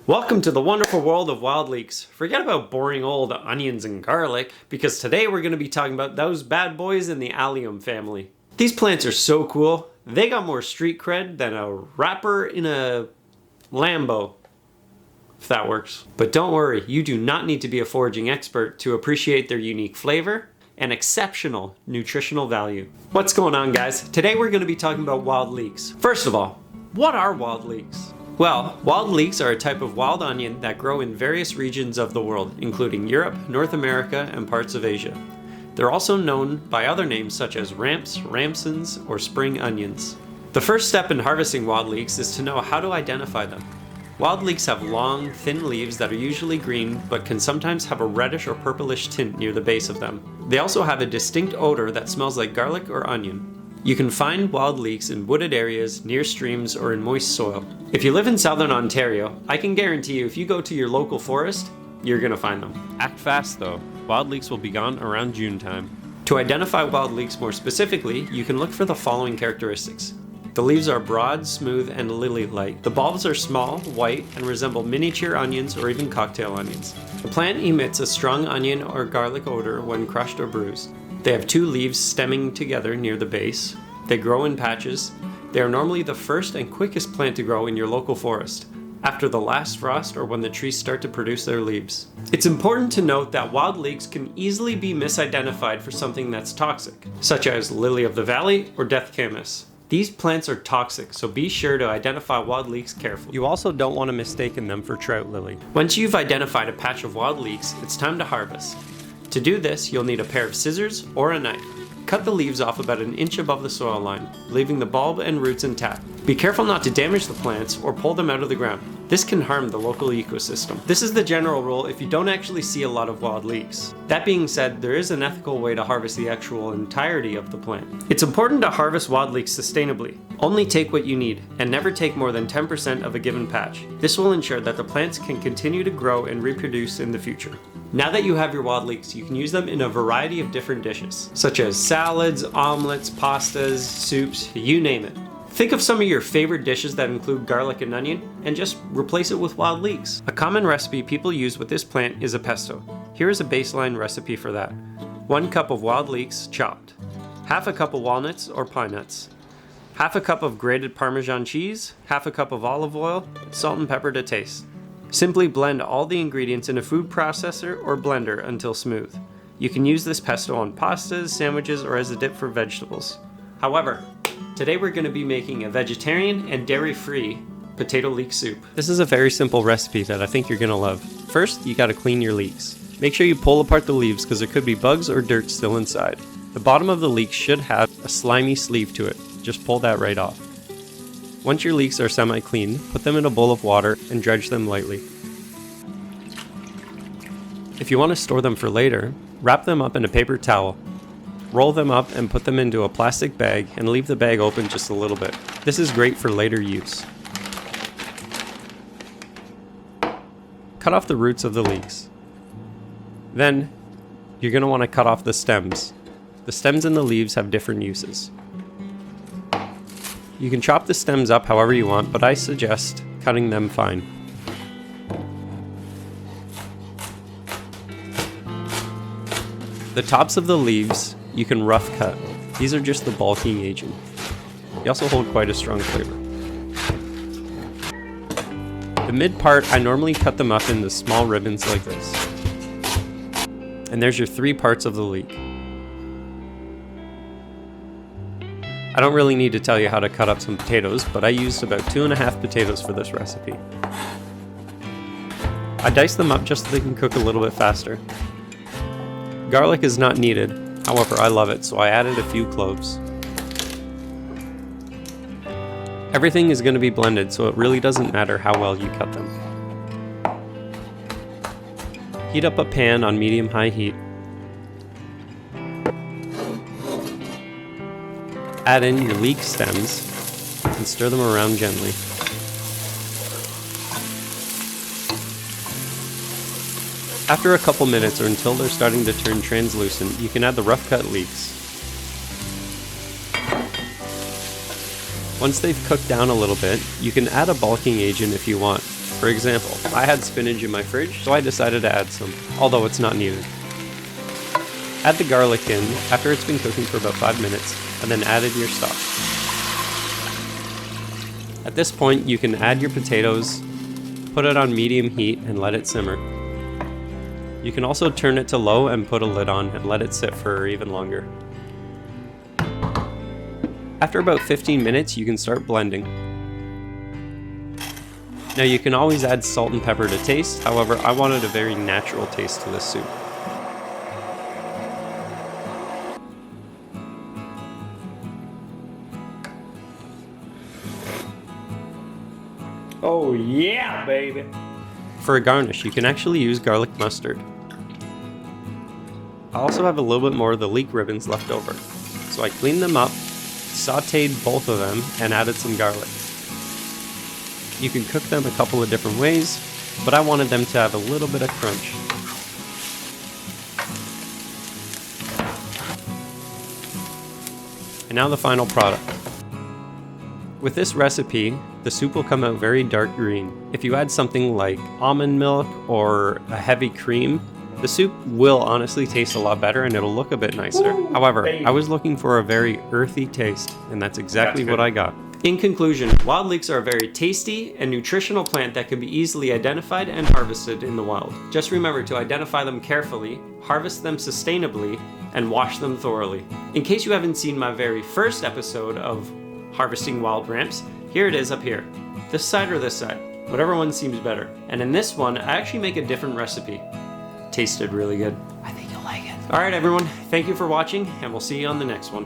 Welcome to the wonderful world of wild leeks. Forget about boring old onions and garlic, because today we're going to be talking about those bad boys in the allium family. These plants are so cool, they got more street cred than a rapper in a Lambo, if that works. But don't worry, you do not need to be a foraging expert to appreciate their unique flavor and exceptional nutritional value. What's going on, guys? Today we're going to be talking about wild leeks. First of all, what are wild leeks? Well, wild leeks are a type of wild onion that grow in various regions of the world, including Europe, North America, and parts of Asia. They're also known by other names such as ramps, ramsons, or spring onions. The first step in harvesting wild leeks is to know how to identify them. Wild leeks have long, thin leaves that are usually green, but can sometimes have a reddish or purplish tint near the base of them. They also have a distinct odor that smells like garlic or onion. You can find wild leeks in wooded areas, near streams, or in moist soil. If you live in southern Ontario, I can guarantee you if you go to your local forest, you're gonna find them. Act fast though, wild leeks will be gone around June time. To identify wild leeks more specifically, you can look for the following characteristics. The leaves are broad, smooth, and lily-like. The bulbs are small, white, and resemble miniature onions or even cocktail onions. The plant emits a strong onion or garlic odor when crushed or bruised. They have two leaves stemming together near the base. They grow in patches. They are normally the first and quickest plant to grow in your local forest, after the last frost or when the trees start to produce their leaves. It's important to note that wild leeks can easily be misidentified for something that's toxic, such as lily of the valley or death camas. These plants are toxic, so be sure to identify wild leeks carefully. You also don't want to mistake them for trout lily. Once you've identified a patch of wild leeks, it's time to harvest. To do this, you'll need a pair of scissors or a knife. Cut the leaves off about an inch above the soil line, leaving the bulb and roots intact. Be careful not to damage the plants or pull them out of the ground. This can harm the local ecosystem. This is the general rule if you don't actually see a lot of wild leeks. That being said, there is an ethical way to harvest the actual entirety of the plant. It's important to harvest wild leeks sustainably. Only take what you need, and never take more than 10% of a given patch. This will ensure that the plants can continue to grow and reproduce in the future. Now that you have your wild leeks, you can use them in a variety of different dishes, such as salads, omelets, pastas, soups, you name it. Think of some of your favorite dishes that include garlic and onion, and just replace it with wild leeks. A common recipe people use with this plant is a pesto. Here is a baseline recipe for that. 1 cup of wild leeks chopped, half a cup of walnuts or pine nuts, half a cup of grated Parmesan cheese, half a cup of olive oil, salt and pepper to taste. Simply blend all the ingredients in a food processor or blender until smooth. You can use this pesto on pastas, sandwiches, or as a dip for vegetables. However, today we're going to be making a vegetarian and dairy-free potato leek soup. This is a very simple recipe that I think you're going to love. First, you got to clean your leeks. Make sure you pull apart the leaves because there could be bugs or dirt still inside. The bottom of the leek should have a slimy sleeve to it. Just pull that right off. Once your leeks are semi-clean, put them in a bowl of water and dredge them lightly. If you want to store them for later, wrap them up in a paper towel. Roll them up and put them into a plastic bag and leave the bag open just a little bit. This is great for later use. Cut off the roots of the leeks. Then, you're going to want to cut off the stems. The stems and the leaves have different uses. You can chop the stems up however you want, but I suggest cutting them fine. The tops of the leaves you can rough cut. These are just the bulking agent. They also hold quite a strong flavor. The mid part, I normally cut them up into small ribbons like this. And there's your 3 parts of the leek. I don't really need to tell you how to cut up some potatoes, but I used about 2.5 potatoes for this recipe. I diced them up just so they can cook a little bit faster. Garlic is not needed, however I love it, so I added a few cloves. Everything is going to be blended, so it really doesn't matter how well you cut them. Heat up a pan on medium-high heat. Add in your leek stems and stir them around gently. After a couple minutes or until they're starting to turn translucent, you can add the rough cut leeks. Once they've cooked down a little bit, you can add a bulking agent if you want. For example, I had spinach in my fridge, so I decided to add some, although it's not needed. Add the garlic in after it's been cooking for about 5 minutes, and then add in your stock. At this point, you can add your potatoes, put it on medium heat, and let it simmer. You can also turn it to low and put a lid on and let it sit for even longer. After about 15 minutes, you can start blending. Now you can always add salt and pepper to taste, however I wanted a very natural taste to this soup. Oh yeah, baby! For a garnish, you can actually use garlic mustard. I also have a little bit more of the Leek ribbons left over, so I cleaned them up, sauteed both of them, and added some garlic. You can cook them a couple of different ways, but I wanted them to have a little bit of crunch. And now the final product. With this recipe, the soup will come out very dark green. If you add something like almond milk or a heavy cream, the soup will honestly taste a lot better and it'll look a bit nicer. However, I was looking for a very earthy taste, and that's exactly what I got. In conclusion, wild leeks are a very tasty and nutritional plant that can be easily identified and harvested in the wild. Just remember to identify them carefully, harvest them sustainably, and wash them thoroughly. In case you haven't seen my very first episode of harvesting wild ramps, here it is up here. This side or this side, whatever one seems better. And in this one, I actually make a different recipe. Tasted really good. I think you'll like it. Alright everyone, thank you for watching, and we'll see you on the next one.